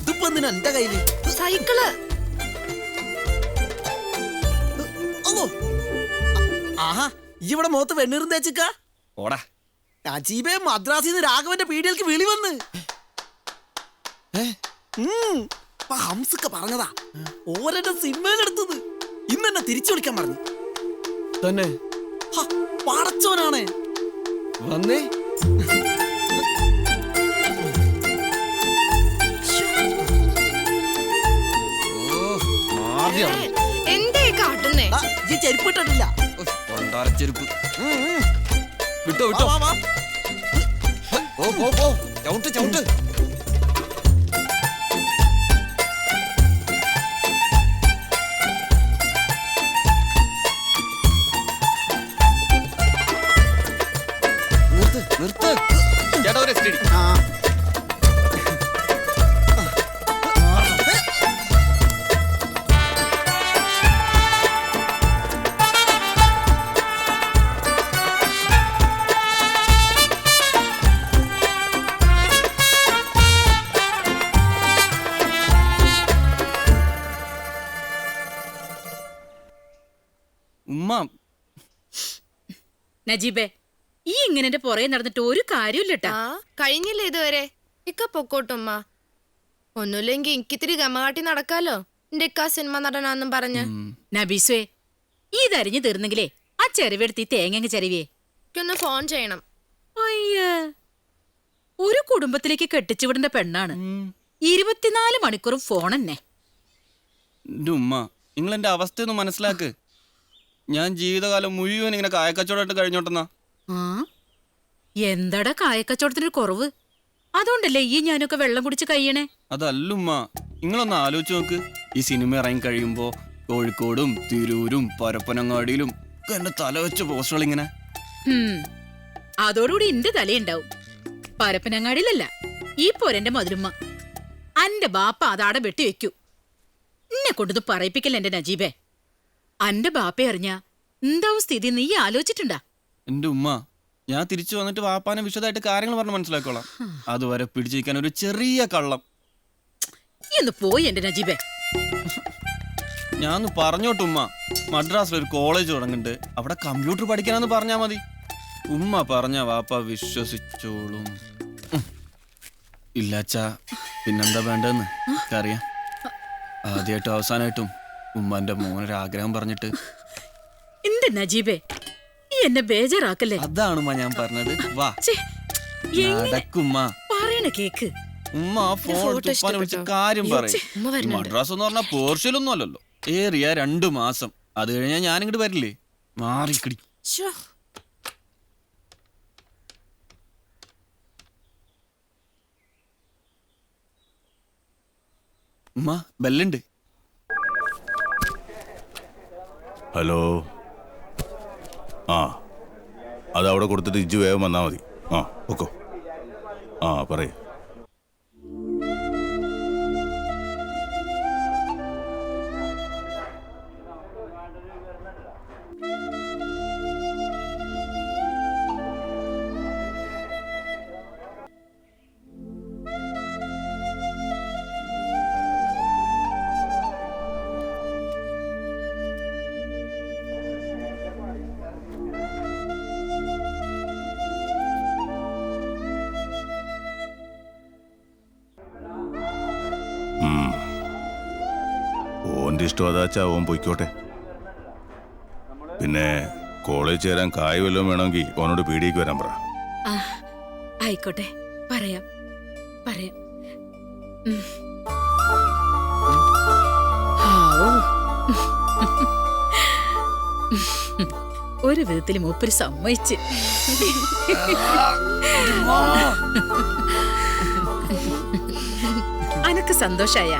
ഇതിപ്പോ എന്തിനാ എന്റെ കയ്യില് സൈക്കിള്? ആഹാ, ഇവിടെ മുഖത്ത് വെണ്ണീറും തേച്ചിക്ക. ഓടാ നജീബേ, മദ്രാസിന്ന് രാഘവന്റെ പീഡികൾക്ക് വിളി വന്ന്. ഹംസക്ക പറഞ്ഞതാ, ഓരെന്റെ സിനിമയിലെടുത്തത്. ഇന്ന് എന്നെ തിരിച്ചു വിളിക്കാൻ പറഞ്ഞു. തന്നെ പടച്ചോനാണ് വന്നേ. എന്തേ കാട്ടുന്നേ? ഈ ചെരുപ്പ് ഇട്ടിട്ടില്ല. ചെരുപ്പ് വിട്ടോ വിട്ടോ. ചവിട്ട് ചവിട്ട്. നിർത്ത് ചേട്ടാ, ഒരു സ്റ്റഡി. ഉമ്മ നജീബേ, ഈ ഇങ്ങനെ എന്റെ പുറകെ നടന്നിട്ട് ഒരു കാര്യമില്ലട്ടാ. കഴിഞ്ഞില്ലേ ഇതുവരെ? ഇക്ക പൊക്കോട്ടുമ്മ. ഒന്നുമില്ലെങ്കി എനിക്കിത്തിരി ഗമകാട്ടി നടക്കാലോ. എന്റെ ഇക്ക സിനിമ നടനാന്നും പറഞ്ഞ്. നബീസ്വേ, ഇതരിഞ്ഞു തീർന്നെങ്കിലേ ആ ചെരുവെടുത്ത് ഈ തേങ്ങ ചെരുവിയേ. എനിക്കൊന്ന് ഫോൺ ചെയ്യണം. അയ്യ, ഒരു കുടുംബത്തിലേക്ക് കെട്ടിച്ചുവിടേണ്ട പെണ്ണാണ്. 24 മണിക്കൂറും ഫോൺ തന്നെ. എന്റെ ഉമ്മ, നിങ്ങൾ എന്റെ അവസ്ഥയൊന്ന് മനസ്സിലാക്ക്. ഞാൻ ജീവിതകാലം മുഴുവൻ ഇങ്ങനെ കായക്കച്ചവടമായിട്ട് കഴിഞ്ഞോട്ടെന്നാ. എന്താടാ കായക്കച്ചവടത്തിനൊരു കുറവ്? അതുകൊണ്ടല്ലേ ഈ ഞാനൊക്കെ വെള്ളം കുടിച്ച് കഴിയണേ. അതല്ലുമ്മ, നിങ്ങളൊന്ന് ആലോചിച്ച് നോക്ക്. ഈ സിനിമ ഇറങ്ങി കഴിയുമ്പോ കോഴിക്കോടും തിരൂരും പരപ്പനങ്ങാടിയിലും എന്റെ തല വെച്ച പോസ്റ്ററുകൾ ഇങ്ങനെ. അതോടുകൂടി എന്റെ തലയുണ്ടാവും. പരപ്പനങ്ങാടിയിലല്ല, ഈ പോരെന്റെ മധുരമ്മ. അന്റെ ബാപ്പ അതാടെ വെട്ടിവെക്കൂ. എന്നെ കൊണ്ടത് പറയിപ്പിക്കല്ല എന്റെ നജീബേ. അന്റെ ബാപ്പ അറിഞ്ഞ എന്താവും സ്ഥിതി നീ ആലോചിച്ചിട്ടുണ്ടാ? എന്റെ ഉമ്മ, ഞാൻ തിരിച്ചു വന്നിട്ട് വാപ്പാനെ വിശദമായിട്ട് കാര്യങ്ങൾ പറഞ്ഞ് മനസ്സിലാക്കോളാം. അതുവരെ പിടിച്ചിരിക്കാൻ ഒരു ചെറിയ കള്ളം. എന്ന് പോയി എന്റെ നജീബേ. ഞാൻ പറഞ്ഞോട്ട് ഉമ്മ, മദ്രാസിൽ ഒരു കോളേജ് തുടങ്ങുന്നുണ്ട്, അവിടെ കമ്പ്യൂട്ടർ പഠിക്കാനെന്ന് പറഞ്ഞാ മതി. ഉമ്മ പറഞ്ഞ വാപ്പ വിശ്വസിച്ചോളും. ഇല്ലാച്ചാ പിന്നെന്താ വേണ്ടെന്ന് അറിയാം. ആദ്യമായിട്ടും അവസാനമായിട്ടും ഉമ്മന്റെ മോനൊരാഗ്രഹം പറഞ്ഞിട്ട്. എന്റെ നജീബേ, ഈ എന്നെ ബേജാറാക്കല്ലേ. അതാണ് ഉമ്മ ഞാൻ പറഞ്ഞത്. വാ നടക്കുമ്മ, പറയണ കേക്ക്. ഉമ്മ ഫോൺ ഉപ്പാനെ വിളിച്ച് കാര്യം പറയും. മദ്രാസ് എന്ന് പറഞ്ഞാൽ പോർഷ്യലൊന്നും അല്ലല്ലോ. ഏറിയ 2 മാസം. അത് കഴിഞ്ഞാൽ ഞാനിങ്ങോട്ട് വരില്ലേ. മാറിക്കിടി. ഉമ്മ ബെല്ലുണ്ട്. ഹലോ. അതവിടെ കൊടുത്തിട്ട് ഇജ്ജ് വേഗം വന്നാൽ മതി. ഓക്കോ. പറയൂ. ഓൻ്റെ ഇഷ്ടം അതാച്ചാ ഓൻ പൊയ്ക്കോട്ടെ. പിന്നെ കോളേജ് ചേരാൻ കായ് വല്ലതും വേണമെങ്കിൽ ഓനോട് പീടിയേക്ക് വരാൻ പറ. ആയിക്കോട്ടെ, പറയാം. ഒരു വിധത്തിൽ മൂപ്പര് സമ്മതിച്ച്. അനക്ക് സന്തോഷായ?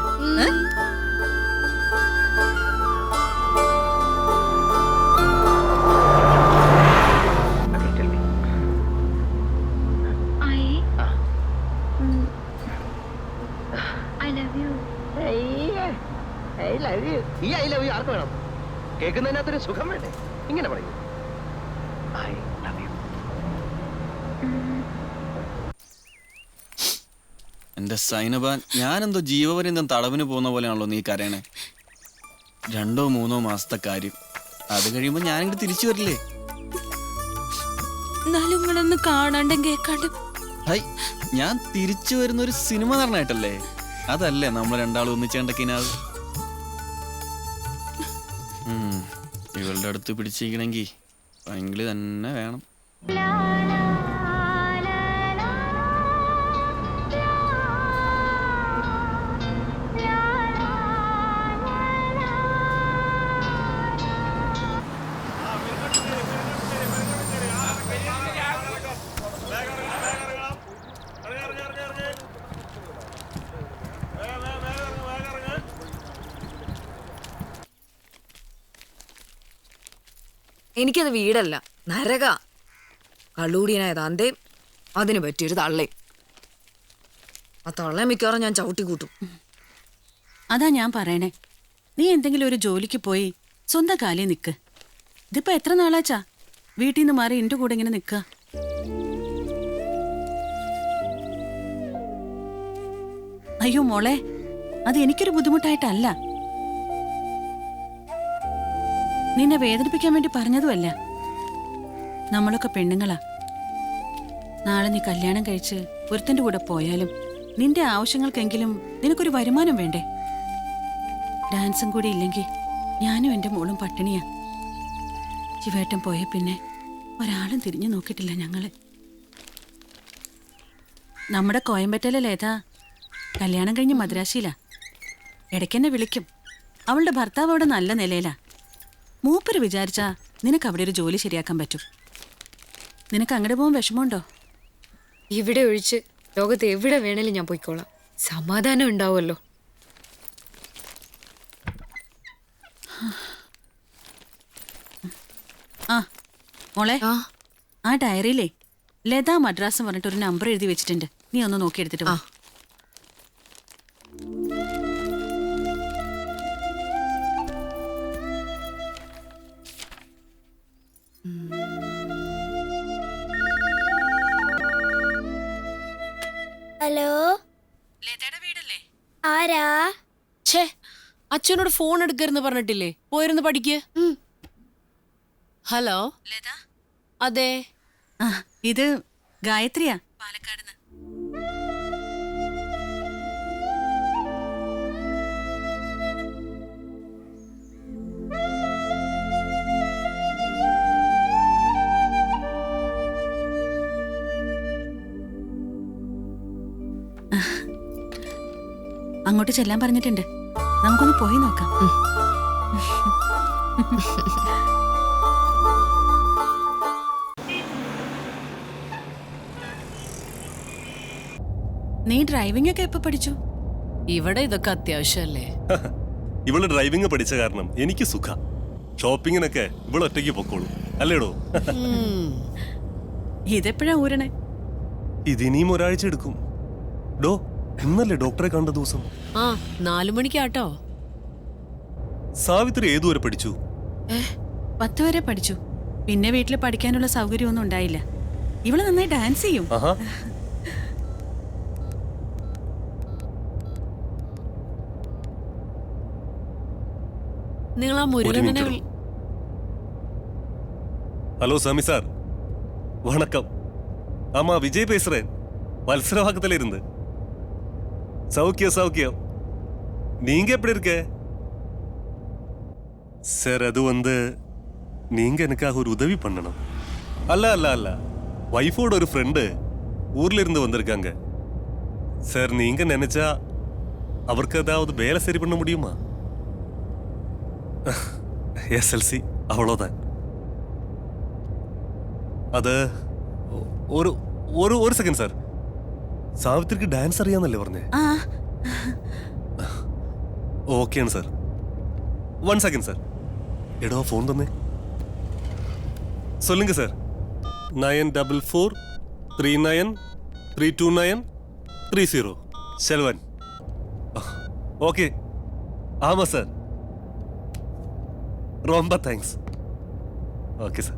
ഈ ഐ ലവ് യു ആർക്ക് വേണം? കേൾക്കുന്നതിനകത്തൊരു സുഖം വേണ്ടേ? ഇങ്ങനെ പറയൂ. I love you. എന്റെ സൈനബ, ഞാനെന്തോ ജീവപര്യന്തം തടവിന് പോകുന്ന പോലെയാണല്ലോ നീ കരയണേ. 2-3 മാസത്തെ കാര്യം, അത് കഴിയുമ്പോ ഞാനിങ്ങോട്ട് തിരിച്ചു വരില്ലേ? എന്നാലും നിങ്ങളൊന്ന് കാണാണ്ടും കേൾക്കാണ്ടും. ഹൈ, ഞാൻ തിരിച്ചു വരുന്ന ഒരു സിനിമ നടനായിട്ടല്ലേ? അതല്ലേ നമ്മൾ രണ്ടാളും ഒന്നിച്ചേണ്ടക്കിനാവ്. ഇവളുടെ അടുത്ത് പിടിച്ചിരിക്കണമെങ്കിൽ ഭയങ്കര തന്നെ വേണം. എനിക്കത് വീടല്ല, നരക. കള്ളൂടിയനായത് അന്തേ, അതിന് പറ്റിയൊരു തള്ളേ. ആ തള്ളേ മിക്കവാറും ഞാൻ ചവിട്ടി കൂട്ടും. അതാ ഞാൻ പറയണേ, നീ എന്തെങ്കിലും ഒരു ജോലിക്ക് പോയി സ്വന്തം കാലിൽ നിൽക്ക്. ഇതിപ്പോ എത്ര നാളാച്ചാ വീട്ടിൽ നിന്ന് മാറി എന്റെ കൂടെ ഇങ്ങനെ നിൽക്കുക? അയ്യോ മോളെ, അത് എനിക്കൊരു ബുദ്ധിമുട്ടായിട്ടല്ല, നിന്നെ വേദനിപ്പിക്കാൻ വേണ്ടി പറഞ്ഞതുമല്ല. നമ്മളൊക്കെ പെണ്ണുങ്ങളാ. നാളെ നീ കല്യാണം കഴിച്ച് ഒരുത്തൻ്റെ കൂടെ പോയാലും നിന്റെ ആവശ്യങ്ങൾക്കെങ്കിലും നിനക്കൊരു വരുമാനം വേണ്ടേ? ഡാൻസും കൂടി ഇല്ലെങ്കിൽ ഞാനും എൻ്റെ മോളും പട്ടിണിയാ. ശിവേട്ടൻ പോയ പിന്നെ ഒരാളും തിരിഞ്ഞു നോക്കിയിട്ടില്ല ഞങ്ങള്. നമ്മുടെ കോയമ്പറ്റയിലെ ലേതാ കല്യാണം കഴിഞ്ഞ് മദ്രാശിയിലാ. ഇടയ്ക്കെന്നെ വിളിക്കും. അവളുടെ ഭർത്താവ് അവിടെ നല്ല നിലയിലാ. മൂപ്പര് വിചാരിച്ചാ നിനക്ക് അവിടെ ഒരു ജോലി ശരിയാക്കാൻ പറ്റും. നിനക്ക് അങ്ങോട്ട് പോകാൻ വിഷമമുണ്ടോ? ഇവിടെ ഒഴിച്ച് ലോകത്ത് എവിടെ വേണേലും ഞാൻ പോയിക്കോളാം. സമാധാനം ഉണ്ടാവുമല്ലോ. ആ മോളെ, ആ ഡയറിയിലേ ലതാ മദ്രാസ് പറഞ്ഞിട്ട് ഒരു നമ്പർ എഴുതി വെച്ചിട്ടുണ്ട്. നീ ഒന്ന് നോക്കിയെടുത്തിട്ട് വാ. ഹലോ, ലതയുടെ വീടല്ലേ? ആരാ? ഛേ, അച്ഛനോട് ഫോൺ എടുക്കരുന്ന് പറഞ്ഞിട്ടില്ലേ? പോയിരുന്ന് പഠിക്ക്. ഹലോ, ലത? അതെ. ആ, ഇത് ഗായത്രിയാ, പാലക്കാട്. അങ്ങോട്ട് ചെല്ലാൻ പറഞ്ഞിട്ടുണ്ട്. നമുക്കൊന്ന് പോയി നോക്കാം. നീ ഡ്രൈവിംഗ് ഒക്കെ എപ്പോ പഠിച്ചു? ഇവിടെ ഇതൊക്കെ അത്യാവശ്യമല്ലേ? ഇവള് ഡ്രൈവിംഗ് പഠിച്ച കാരണം എനിക്ക് സുഖ. ഷോപ്പിങ്ങിനൊക്കെ ഇവള് ഒറ്റയ്ക്ക് പൊക്കോളൂ, അല്ലേടോ? ഇതെപ്പോഴാ ഊരണേ? ഇതിനിയും ഒരാഴ്ച എടുക്കും. ഡോ, ഇന്നല്ലേ ഡോക്ടറെ കണ്ട ദിവസം? ആ, 4 മണിക്കാട്ടോ. സാവിത്രി ഏതുവരെ പഠിച്ചു? 10 വരെ പഠിച്ചു. പിന്നെ വീട്ടിൽ പഠിക്കാനുള്ള സൗകര്യമൊന്നും ഉണ്ടായില്ല. ഇവള് നന്നായി ഡാൻസ് ചെയ്യും. നിങ്ങൾ ആ മുരുകനെ. ഹലോ சாமி சார், வணக்கம். ஆமா, விஜய் பேசுறேன். வல்சரவாக்கத்துல இருந்து. சௌக்கியம் சௌக்கியம். நீங்க எப்படி இருக்க சார்? அது நீங்க எனக்காக ஒரு உதவி பண்ணணும். அல்ல அல்ல அல்ல, வைஃபோட ஒரு ஃப்ரெண்டு ஊர்ல இருந்து வந்திருக்காங்க சார். நீங்க நினைச்சா அவருக்கு ஏதாவது வேலை சரி பண்ண முடியுமா? SLC அவ்வளோதான். അത് ഒരു സെക്കൻഡ് സാർ. സാവിത്രിക്ക് ഡാൻസ് അറിയാന്നല്ലേ പറഞ്ഞേ? ഓക്കെയാണ് സാർ. 1 second sir. എടോ ഫോൺ തന്നെ. சொல்லுங்க சார். 9443932930 செல்வன். ஓகே. ஆமா சார். ரொம்ப தேங்க்ஸ். Okay sir.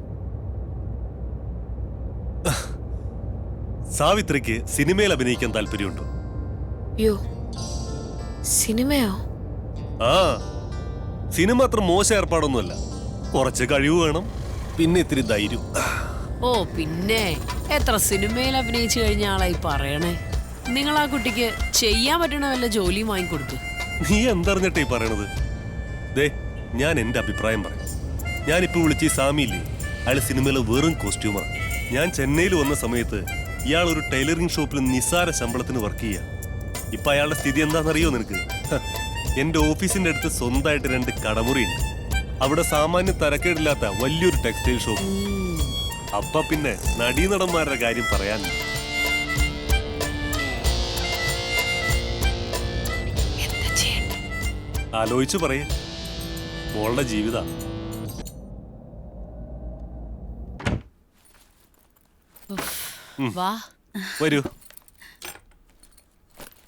സാവിത്രിക്ക് സിനിമയിൽ അഭിനയിക്കാൻ താല്പര്യമുണ്ടോ? അയ്യോ സിനിമയോ? ആ സിനിമ അത്ര മോശം ഏർപ്പാടൊന്നുമല്ല. കുറച്ച് കഴിവ് വേണം, പിന്നെ ഇത്തിരി ധൈര്യം. ഓ പിന്നെ എത്ര സിനിമയിൽ അഭിനയിച്ചു കഴിഞ്ഞ ആളായി പറയണേ. നിങ്ങൾ ആ കുട്ടിക്ക് ചെയ്യാൻ പറ്റണ വല്ല ജോലിയും വാങ്ങിക്കൊടുത്തു. നീ എന്തറിഞ്ഞിട്ടേ ഈ പറയണത്? ദേ, ഞാൻ എന്റെ അഭിപ്രായം പറയാം. ഞാനിപ്പോ വിളിച്ച ഈ സാമിയില്ലേ, അയാൾ സിനിമയിലെ വെറും കോസ്റ്റ്യൂമറാണ്. ഞാൻ ചെന്നൈയിൽ വന്ന സമയത്ത് ഇയാൾ ഒരു ടൈലറിംഗ് ഷോപ്പിൽ നിസ്സാര ശമ്പളത്തിന് വർക്ക് ചെയ്യാ. ഇപ്പൊ അയാളുടെ സ്ഥിതി എന്താണെന്നറിയോ നിനക്ക്? എന്റെ ഓഫീസിന്റെ അടുത്ത് സ്വന്തമായിട്ട് 2 കടമുറിയുണ്ട്. അവിടെ സാമാന്യ തരക്കേടില്ലാത്ത വലിയൊരു ടെക്സ്റ്റൈൽ ഷോപ്പ്. അപ്പൊ പിന്നെ നടീനടന്മാരുടെ കാര്യം പറയാനില്ല. ആലോചിച്ചു പറയേ, മോളുടെ ജീവിത. വാ വരൂ,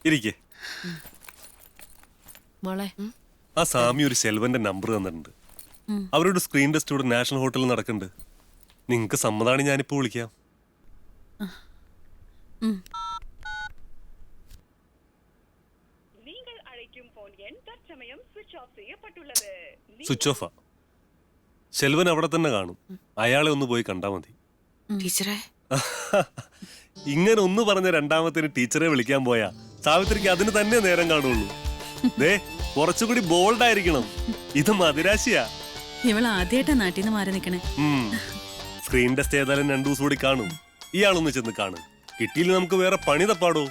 ഇരിക്കേ. മോളെ. ആ സാമി ഒരു ശെൽവന്റെ നമ്പർ തന്നിട്ടുണ്ട്. അവരുടെ സ്ക്രീൻ ടെസ്റ്റ് ഇവിടെ നാഷണൽ ഹോട്ടലിൽ നടക്കുന്നുണ്ട്. നിങ്ങക്ക് സമ്മതാണ് ഞാനിപ്പോ വിളിക്കാം. സ്വിച്ച് ഓഫാ. ശെൽവൻ അവിടെ തന്നെ കാണും. അയാളെ ഒന്ന് പോയി കണ്ടാ മതി. ടീച്ചറെ ഇങ്ങനെ ഒന്ന് പറഞ്ഞ രണ്ടാമത്തിന് ടീച്ചറെ വിളിക്കാൻ പോയാ സാവിത്രിക്ക് അതിന് തന്നെ നേരം കാണുള്ളൂ. ദേ, കുറച്ചുകൂടി ബോൾഡ് ആയിരിക്കണം. ഇത് മദിരാശിയാ. ഇവൾ ആദ്യമായിട്ടാ നാട്ടിൽ നിന്ന് മാറി നിക്കണേ. സ്ക്രീൻ ടെസ്റ്റ് ഏതായാലും 2 ദിവസം കൂടി കാണും. ഇയാളൊന്ന് ചെന്ന് കാണും. കിട്ടിയില്ല നമുക്ക് വേറെ പണി തപ്പാടോ.